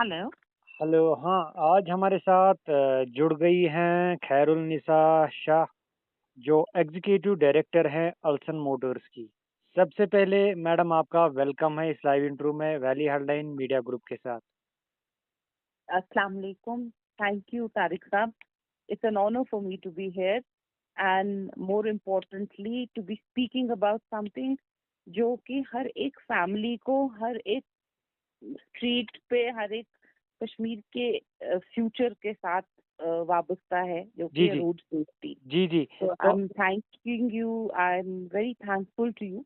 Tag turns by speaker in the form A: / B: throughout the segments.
A: Hello.
B: Hello, हाँ, आज हमारे साथ जुड़ गई हैं खैरुलनिसा शाह, जो एग्जीक्यूटिव डायरेक्टर हैं अल्सन मोटर्स की। सबसे पहले मैडम आपका वेलकम है इस लाइव इंटरव्यू में वैली हेडलाइन मीडिया ग्रुप के साथ।
A: अस्सलाम वालेकुम। थैंक यू तारिक साहब। It's an honor for me to be here and more importantly to be speaking about something जो कि हर एक फैमिली को, हर एक स्ट्रीट पे, हर एक कश्मीर के फ्यूचर के साथ वाबस्ता है, जो
B: जी,
A: कि
B: जी।
A: Road safety.
B: जी, जी।
A: So
B: तो
A: I'm thanking you. I'm very thankful to you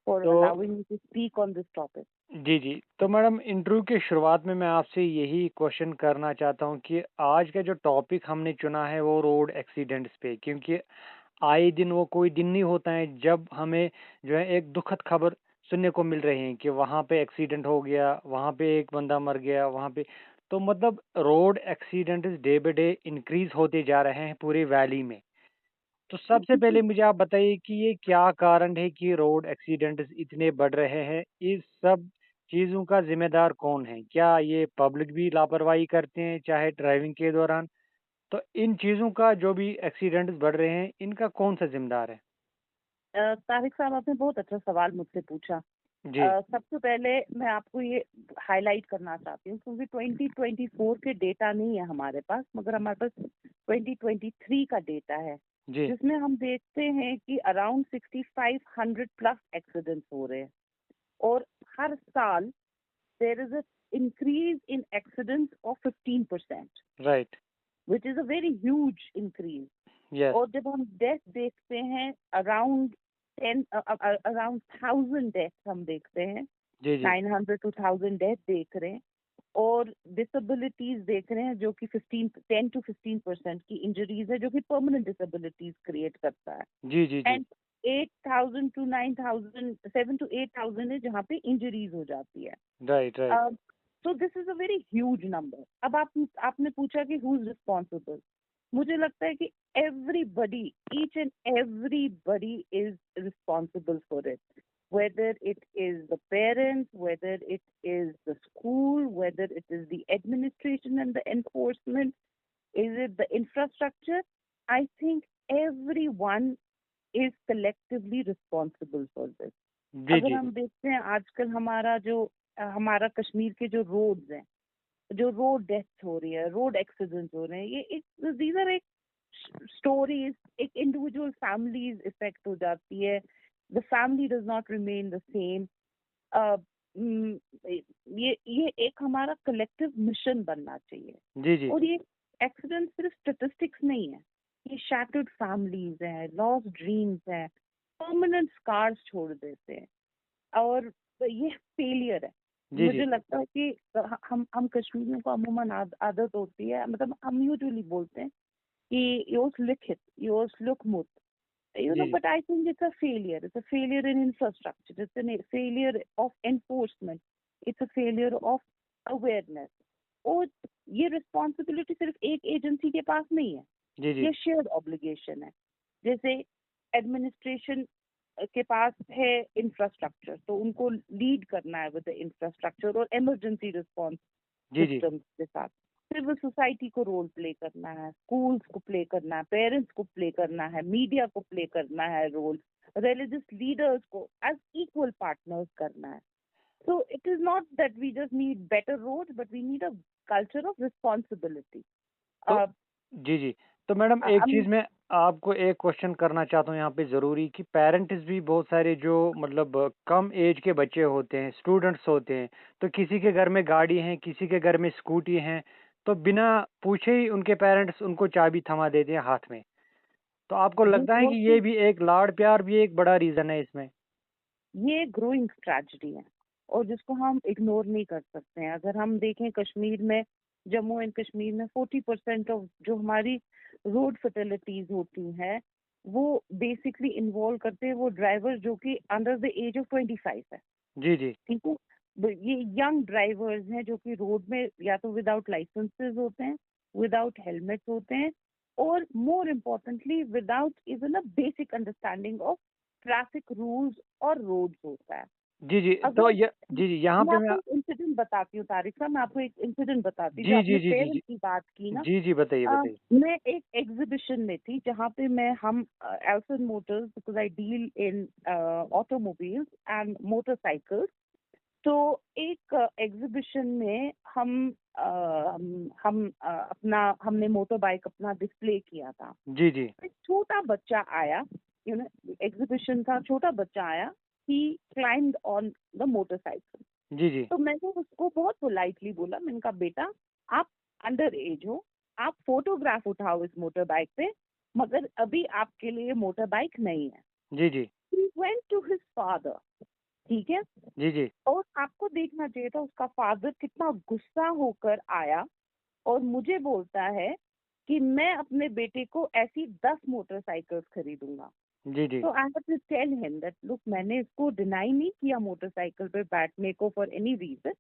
A: for
B: तो
A: allowing me to speak on this topic.
B: जी, जी। तो मैडम इंटरव्यू की शुरुआत में मैं आपसे यही क्वेश्चन करना चाहता हूँ कि आज का जो टॉपिक हमने चुना है वो रोड एक्सीडेंट्स पे, क्योंकि आए दिन वो कोई दिन नहीं होता है जब हमें जो है एक दुखद खबर सुनने को मिल रही है कि वहाँ पे एक्सीडेंट हो गया, वहाँ पे एक बंदा मर गया, वहाँ पे तो मतलब road accidents day by day increase होते जा रहे हैं पूरी वैली में। तो सबसे पहले मुझे आप बताइए कि ये क्या कारण है कि रोड एक्सीडेंट्स इतने बढ़ रहे हैं? इस सब चीज़ों का ज़िम्मेदार कौन है? क्या ये पब्लिक भी लापरवाही करते हैं, चाहे ड्राइविंग के दौरान? तो इन चीज़ों का जो भी एक्सीडेंट्स बढ़ रहे हैं, इनका कौन-सा ज़िम्मेदार है?
A: तारिक साहब, आपने बहुत अच्छा सवाल मुझसे पूछा।
B: जी,
A: सबसे पहले मैं आपको ये हाईलाइट करना चाहती हूँ, क्योंकि 2024 के डेटा नहीं है हमारे पास, मगर हमारे पास 2023 का डेटा है,
B: जी।
A: जिसमें हम देखते हैं कि अराउंड 6500 प्लस एक्सीडेंट्स हो रहे हैं। और हर साल there is a increase in accidents of 15%,
B: right,
A: which is a very huge increase.
B: Yes.
A: और जब हम डेथ देखते हैं, अराउंड 10 अराउंड 1000 डेथ हम देखते हैं,
B: जी, जी।
A: 900 to 1000 डेथ देख रहे हैं। और डिसेबिलिटीज देख रहे हैं, जो कि 10 to 15% की इंजरीज है, जो कि परमानेंट डिसेबिलिटीज क्रिएट करता है।
B: जी, जी, जी।
A: एंड 8000 to 9000, 7 to 8000 है जहाँ पे इंजरीज हो जाती है।
B: Right, right.
A: So this is a very huge number. अब आपने पूछा कि हु इज रिस्पॉन्सिबल। मुझे लगता है कि everybody, each and everybody is responsible for it. Whether it is the parents, whether it is the school, whether it is the administration and the enforcement, is it the infrastructure? I think everyone is collectively responsible for this.
B: जी,
A: अगर
B: जी।
A: हम देखते हैं आजकल हमारा कश्मीर के जो roads हैं, जो रोड डेथ्स हो रही है, रोड एक्सीडेंट्स हो रहे हैं, ये एक दीज एक स्टोरीज, एक इंडिविजुअल फैमिलीज इफेक्ट हो जाती है। The family does not remain the same. ये एक हमारा कलेक्टिव मिशन बनना चाहिए।
B: जी, जी।
A: और ये एक्सीडेंट सिर्फ स्टेटिस्टिक्स नहीं है, ये शैटर्ड फैमिलीज हैं, लॉस्ट ड्रीम्स हैं, परमानेंट स्कार्स छोड़ देते हैं। और ये फेलियर है।
B: जी,
A: मुझे
B: जी।
A: लगता है कि हम कश्मीरियों को अमूमन आदत होती है, मतलब हम यूजुअली बोलते हैं कि योस लिखित, योस लुकमुत,
B: जी, जी।
A: but I think it's a failure. It's a failure in infrastructure. It's a failure of enforcement. It's a failure of awareness. और ये रिस्पॉन्सिबिलिटी सिर्फ एक एजेंसी के पास नहीं है,
B: जी, जी।
A: ये शेयर्ड ऑब्लिगेशन है। जैसे एडमिनिस्ट्रेशन के पास है इंफ्रास्ट्रक्चर, तो उनको लीड करना है विद द इंफ्रास्ट्रक्चर और इमरजेंसी रिस्पॉन्स
B: जी, जी।
A: सिस्टम्स के साथ। सिविल सोसाइटी को रोल प्ले करना है, स्कूल्स को प्ले करना है, पेरेंट्स को प्ले करना है, मीडिया को प्ले करना है रोल, रिलीजियस लीडर्स को एज इक्वल पार्टनर्स करना है। So it is not that we just need better roads, but we need a culture of responsibility.
B: तो
A: Uh,
B: जी, जी। तो मैडम एक
A: um,
B: चीज़ मैं आपको एक क्वेश्चन करना चाहता हूँ यहाँ पे ज़रूरी कि पेरेंट्स भी बहुत सारे जो मतलब कम एज के बच्चे होते हैं, स्टूडेंट्स होते हैं, तो किसी के घर में गाड़ी है, किसी के घर में स्कूटी है, तो बिना पूछे ही उनके पेरेंट्स उनको चाबी थमा देते हैं हाथ में। तो आपको
A: this
B: लगता है
A: was
B: कि ये भी एक लाड़-प्यार भी एक बड़ा रीज़न है इसमें?
A: ये ग्रोइंग ट्रेजेडी है और जिसको हम इग्नोर नहीं कर सकते हैं। अगर हम देखें कश्मीर में, जम्मू एंड कश्मीर में 40% ऑफ जो हमारी रोड फैटेलिटीज होती हैं, वो बेसिकली इन्वॉल्व करते हैं वो ड्राइवर जो कि अंडर द एज ऑफ 25 है।
B: जी, जी।
A: ठीक है। ये यंग ड्राइवर्स हैं जो कि रोड में या तो विदाउट लाइसेंसेस होते हैं, विदाउट हेलमेट होते हैं, और more importantly without even a basic understanding of traffic rules और रोड्स होता है।
B: जी, जी। तो
A: अगर
B: जी, जी, यहाँ
A: मैं
B: पे
A: आपको
B: मैं
A: एक इंसिडेंट बताती हूँ तारिक साहब, मैं आपको एक इंसिडेंट बताती हूँ, जो
B: जी, जी,
A: आपने
B: जी, जी, जी।
A: पेरेंट्स की बात की ना।
B: जी, जी, बताइए,
A: अ,
B: बताइए।
A: मैं एक एग्जीबिशन में थी जहाँ पे मैं हम Elson Motors, because I deal in automobiles and motorcycles. तो एक एग्जीबिशन में अपना हमने मोटर बाइक अपना डिस्प्ले किया था।
B: जी, जी।
A: एक छोटा बच्चा आया, एग्जीबिशन था, छोटा बच्चा आया, ही क्लाइम्ड ऑन द मोटरसाइकिल।
B: जी, जी।
A: तो मैंने उसको बहुत पोलाइटली बोला, मैंने कहा बेटा आप अंडर एज हो, आप फोटोग्राफ उठाओ इस मोटर बाइक पे, मगर अभी आपके लिए मोटर बाइक नहीं है।
B: जी, जी।
A: He went to his father, ठीक है।
B: जी, जी।
A: और आपको देखना चाहिए था उसका फादर कितना गुस्सा होकर आया और मुझे बोलता है कि मैं अपने बेटे को ऐसी 10 मोटरसाइकिल्स खरीदूंगा।
B: जी, जी।
A: तो I have to tell him that look, मैंने इसको डिनाई नहीं किया मोटरसाइकिल पे बैठने को फॉर एनी रीजन,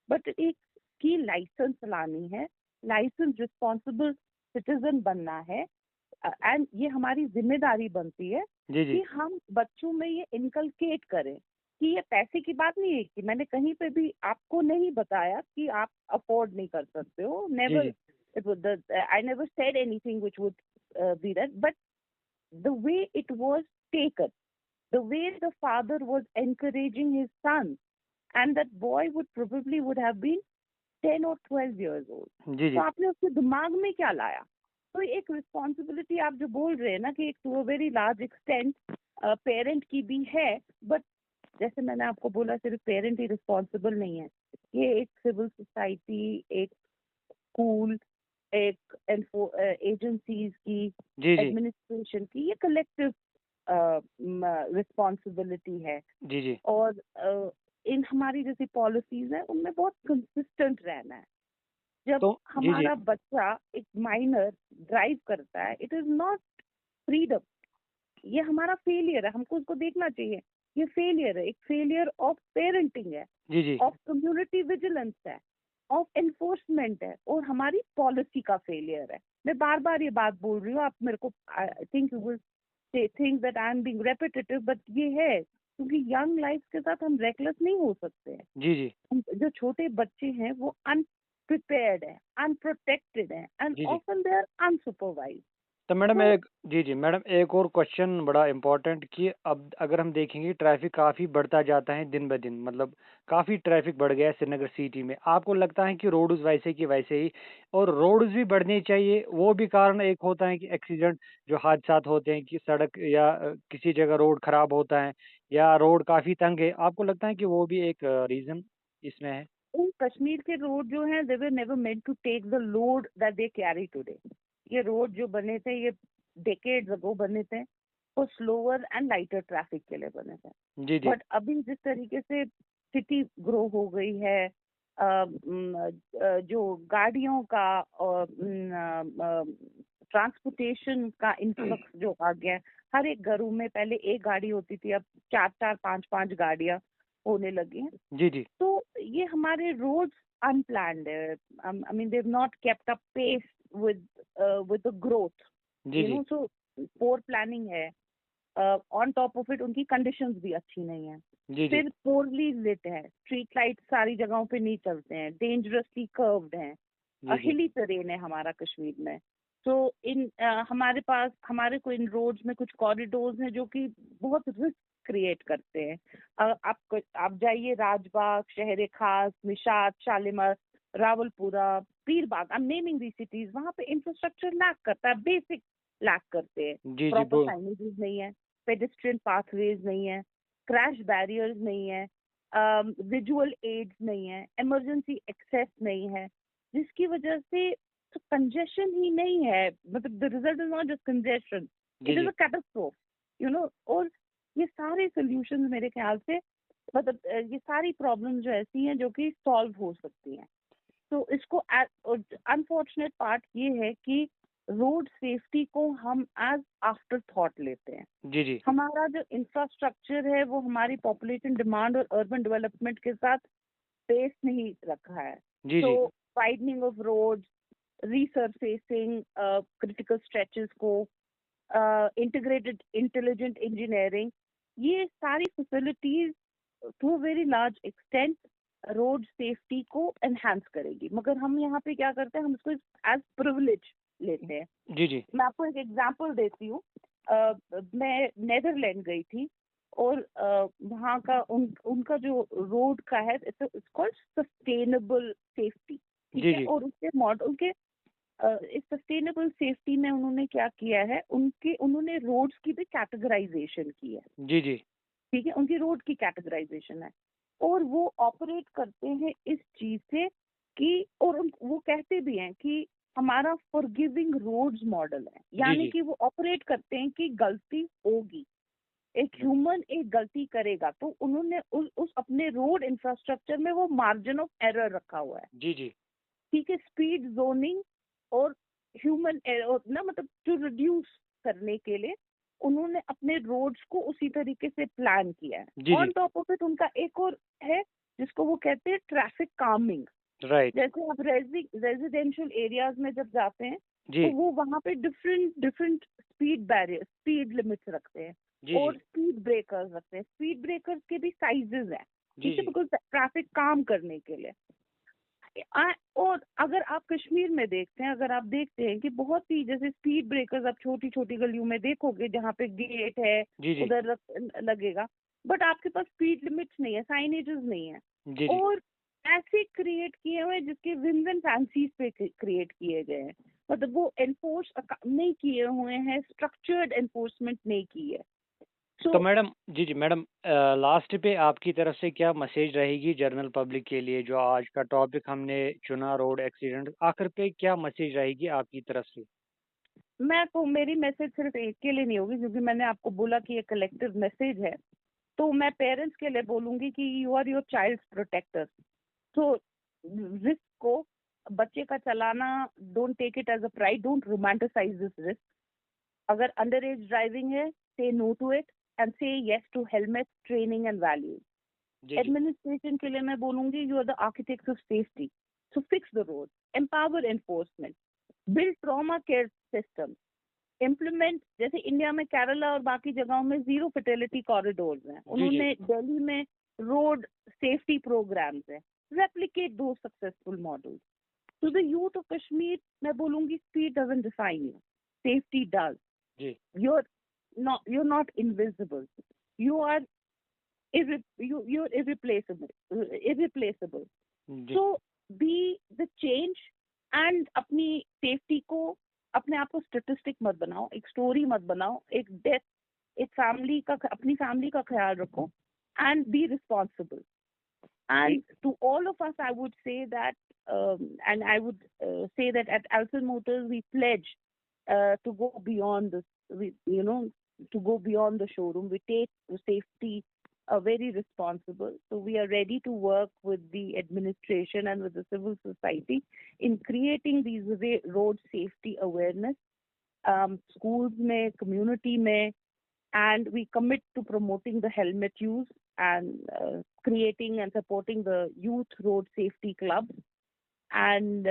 A: बट एक की लाइसेंस लानी है, लाइसेंस रिस्पॉन्सिबल सिटीजन बनना है। एंड ये हमारी जिम्मेदारी बनती है
B: जी, जी।
A: कि हम बच्चों में ये इनकलकेट करें कि ये पैसे की बात नहीं है, कि मैंने कहीं पे भी आपको नहीं बताया कि आप अफोर्ड नहीं कर सकते हो,
B: जी,
A: नेवर,
B: जी।
A: I never said anything which would be that, but the way it was taken, the way the father was encouraging his son, and that boy would have been 10 or 12 years old.
B: जी,
A: तो
B: जी।
A: आपने उसके दिमाग में क्या लाया? तो एक responsibility आप जो बोल रहे हैं ना कि एक to a very large extent parent की भी है, बट जैसे मैंने आपको बोला सिर्फ पेरेंट ही रिस्पॉन्सिबल नहीं है, ये एक सिविल सोसाइटी, एक स्कूल, एक एजेंसीज की,
B: जी, जी।
A: एडमिनिस्ट्रेशन की, ये कलेक्टिव रिस्पॉन्सिबिलिटी है।
B: जी, जी।
A: और इन हमारी जैसी पॉलिसीज है उनमें बहुत कंसिस्टेंट रहना है। जब
B: तो जी, जी।
A: हमारा बच्चा एक माइनर ड्राइव करता है, इट इज नॉट फ्रीडम, ये हमारा फेलियर है, हमको उसको देखना चाहिए। ये फेलियर है, एक फेलियर ऑफ पेरेंटिंग है,
B: जी, जी।
A: ऑफ कम्युनिटी विजिलेंस है, ऑफ एनफोर्समेंट है, और हमारी पॉलिसी का फेलियर है। मैं बार बार ये बात बोल रही हूँ, आप मेरे को, I think you will think that I am being repetitive, but ये है क्योंकि यंग लाइफ के साथ हम रेकलेस नहीं हो सकते हैं।
B: जी, जी।
A: जो छोटे बच्चे हैं वो अनप्रिपेयर्ड है, अनप्रोटेक्टेड है, एंड
B: जी, जी।
A: Often they are unsupervised.
B: तो मैडम
A: तो
B: एक जी, जी, मैडम एक और क्वेश्चन बड़ा इम्पोर्टेंट कि अब अगर हम देखेंगे ट्रैफ़िक काफ़ी बढ़ता जाता है दिन-ब-दिन मतलब काफ़ी ट्रैफ़िक बढ़ गया है श्रीनगर सिटी में। आपको लगता है कि रोड्स वैसे की वैसे ही और रोड्स भी बढ़ने चाहिए, वो भी कारण एक होता है कि एक्सीडेंट जो हादसात होते हैं कि सड़क या किसी जगह रोड खराब होता है या रोड काफ़ी तंग है, आपको लगता है कि वो भी एक रीज़न इसमें है?
A: इन कश्मीर के रोड जो हैं, they were never meant to take the load that they carry today. ये रोड जो बने थे, ये डेकेड्स अगो बने थे, वो स्लोअर एंड लाइटर ट्रैफिक के लिए बने थे।
B: जी, जी।
A: बट अभी जिस तरीके से सिटी ग्रो हो गई है, जो गाड़ियों का और ट्रांसपोर्टेशन का इन्फ्लक्स जो आ गया है, हर एक घरों में पहले एक गाड़ी होती थी, अब 4-4 5-5 गाड़ियां होने लगी हैं।
B: जी, जी।
A: तो ये हमारे रोड्स अनप्लान्ड है। I mean they have not kept up pace with with the growth,
B: जी, जी।
A: सो पोर प्लानिंग है। ऑन टॉप ऑफ इट उनकी कंडीशंस भी अच्छी नहीं है।
B: जी, जी।
A: फिर पोरली लिट है, स्ट्रीट लाइट सारी जगहों पे नहीं चलते हैं, डेंजरसली कर्व्ड हैं,
B: जी, जी।
A: हिली टेरेन है हमारा कश्मीर में। तो हमारे पास, हमारे को इन रोड्स में कुछ कॉरिडोर्स हैं जो कि बहुत रिस्क क्रिएट करते हैं। आप जाइए Rajbagh, Shahar Khas, Nishat, Shalimar, Rawalpora, Peerbagh, I am naming the cities, वहां पे इंफ्रास्ट्रक्चर लैक करता है, बेसिक लैक करते हैं।
B: जी, जी,
A: प्रॉपर साइनेजेस नहीं है, पेडेस्ट्रियन पाथवेज नहीं है, क्रैश बैरियर्स नहीं है, विजुअल एड्स नहीं है, इमरजेंसी एक्सेस नहीं है, जिसकी वजह से तो कंजेशन ही नहीं है। मतलब the result is not just congestion,
B: जी,
A: इट इज
B: जी।
A: अ कैटास्ट्रोफ, और ये सारे सोल्यूशन मेरे ख्याल से, मतलब ये सारी प्रॉब्लम जो ऐसी हैं जो कि सॉल्व हो सकती हैं। तो इसको, अनफॉर्चुनेट पार्ट ये है कि रोड सेफ्टी को हम एज आफ्टर थॉट लेते हैं।
B: जी, जी।
A: हमारा जो इंफ्रास्ट्रक्चर है वो हमारी पॉपुलेशन डिमांड और अर्बन डेवलपमेंट के साथ पेस नहीं रखा है।
B: जी,
A: तो
B: जी।
A: Widening of roads, resurfacing critical stretches को, इंटीग्रेटेड इंटेलिजेंट इंजीनियरिंग, ये सारी facilities to a very large extent road safety को एनहांस करेगी, मगर हम यहाँ पे क्या करते हैं, हम इसको एज प्रिविलेज लेते हैं।
B: जी जी
A: मैं आपको एक एग्जांपल देती हूँ। मैं नेदरलैंड गई थी और वहाँ का उनका जो रोड का है, इट्स कॉल्ड सस्टेनेबल सेफ्टी, ठीक
B: जी
A: है।
B: जी
A: और उसके मॉडल के इस सस्टेनेबल सेफ्टी में उन्होंने क्या किया है, उन्होंने रोड्स की भी कैटेगराइजेशन की है,
B: जी जी
A: ठीक है। उनकी रोड की कैटेगराइजेशन है और वो ऑपरेट करते हैं इस चीज से कि, और वो कहते भी हैं कि हमारा फॉरगिविंग रोड्स मॉडल है,
B: जी
A: यानी
B: जी
A: कि वो ऑपरेट करते हैं कि गलती होगी, एक ह्यूमन एक गलती करेगा, तो उन्होंने उस अपने रोड इंफ्रास्ट्रक्चर में वो मार्जिन ऑफ एरर रखा हुआ है,
B: जी जी
A: ठीक है। स्पीड जोनिंग और ह्यूमन एरर ना, मतलब जो रिड्यूस करने के लिए उन्होंने अपने रोड्स को उसी तरीके से प्लान किया है।
B: जी जी
A: ऑन टॉप ऑफ इट उनका एक और है जिसको वो कहते हैं ट्रैफिक कामिंग।
B: राइट
A: जैसे आप रेजिडेंशियल एरियाज में जब जाते हैं
B: जी
A: तो वो वहाँ पे different different speed barrier, speed limits रखते हैं
B: जी जी
A: और स्पीड ब्रेकर्स रखते हैं। स्पीड ब्रेकर्स के भी साइजेस हैं,
B: जी
A: ठीक है,
B: जी
A: बिकॉज ट्रैफिक काम करने के लिए। और अगर आप कश्मीर में देखते हैं, अगर आप देखते हैं कि बहुत सी जैसे स्पीड ब्रेकर्स आप छोटी छोटी गलियों में देखोगे जहाँ पे गेट है
B: जी जी
A: उधर लगेगा, बट आपके पास स्पीड लिमिट्स नहीं है, साइनेजेस नहीं है।
B: जी जी
A: और ऐसे क्रिएट किए हुए हैं जिसके विंस एंड फैंसीज पे क्रिएट किए गए हैं, मतलब वो एनफोर्स नहीं किए हुए हैं, स्ट्रक्चर्ड एनफोर्समेंट नहीं की है।
B: तो
A: सो
B: मैडम जी जी मैडम, लास्ट पे आपकी तरफ से क्या मैसेज रहेगी जनरल पब्लिक के लिए? जो आज का टॉपिक हमने चुना, रोड एक्सीडेंट, आखिर पे क्या मैसेज रहेगी आपकी तरफ से?
A: मैं तो, मेरी मैसेज सिर्फ एक के लिए नहीं होगी, क्योंकि मैंने आपको बोला कि ये कलेक्टिव मैसेज है। तो मैं पेरेंट्स के लिए बोलूंगी कि you are your child protector. तो रिस्क को, बच्चे का चलाना, don't take it as a pride, don't romanticise this risk. अगर अंडर एज ड्राइविंग है, say no to it and say yes to helmet, training and values.
B: जी जी
A: administration के लिए मैं बोलूंगी you are the architects of safety, so fix the road, empower enforcement, build trauma care system, implement, जैसे India में केरला और बाकी जगहों में जीरो फर्टिलिटी कॉरिडोर्स हैं,
B: जी जी
A: उन्होंने दिल्ली में रोड सेफ्टी प्रोग्राम्स हैं, रेप्लिकेट दो successful models. To the youth of Kashmir मैं बोलूंगी speed doesn't define you, safety does.
B: जी
A: you're not invisible, you are you're irreplaceable.
B: जी
A: So be the change and अपनी सेफ्टी को, अपने आप को स्टेटिस्टिक मत बनाओ, एक स्टोरी मत बनाओ, एक डेथ, एक फैमिली का, अपनी फैमिली का ख्याल रखो and be responsible. And to all of us, I would say that, and I would say that at Alson Motors, we pledge to go beyond this, to go beyond the showroom. We take safety very responsible. So we are ready to work with the administration and with the civil society in creating these road safety awareness, schools mein, community mein, and we commit to promoting the helmet use and creating and supporting the youth road safety clubs and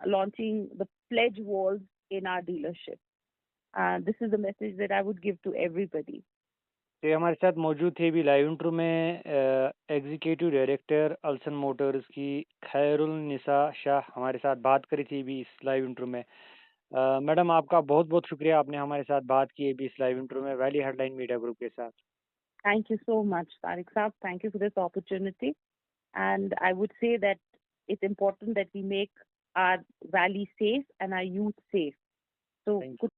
A: launching the pledge walls in our dealership. This is the message that I would give to everybody.
B: तो ये हमारे साथ मौजूद थे अभी live interview में executive director अल्सन Motors की खैरुल निसा शाह हमारे साथ बात करी थी अभी इस लाइव इंटरव्यू में। मैडम आपका बहुत बहुत शुक्रिया, आपने हमारे साथ बात की अभी इस लाइव इंटरव्यू में वैली हेडलाइन मीडिया ग्रुप के साथ।
A: Thank you so much, Tariq Saab. Thank you for this opportunity. And I would say that it's important that we make our valley safe and our youth safe. So
B: thank you.
A: कुछ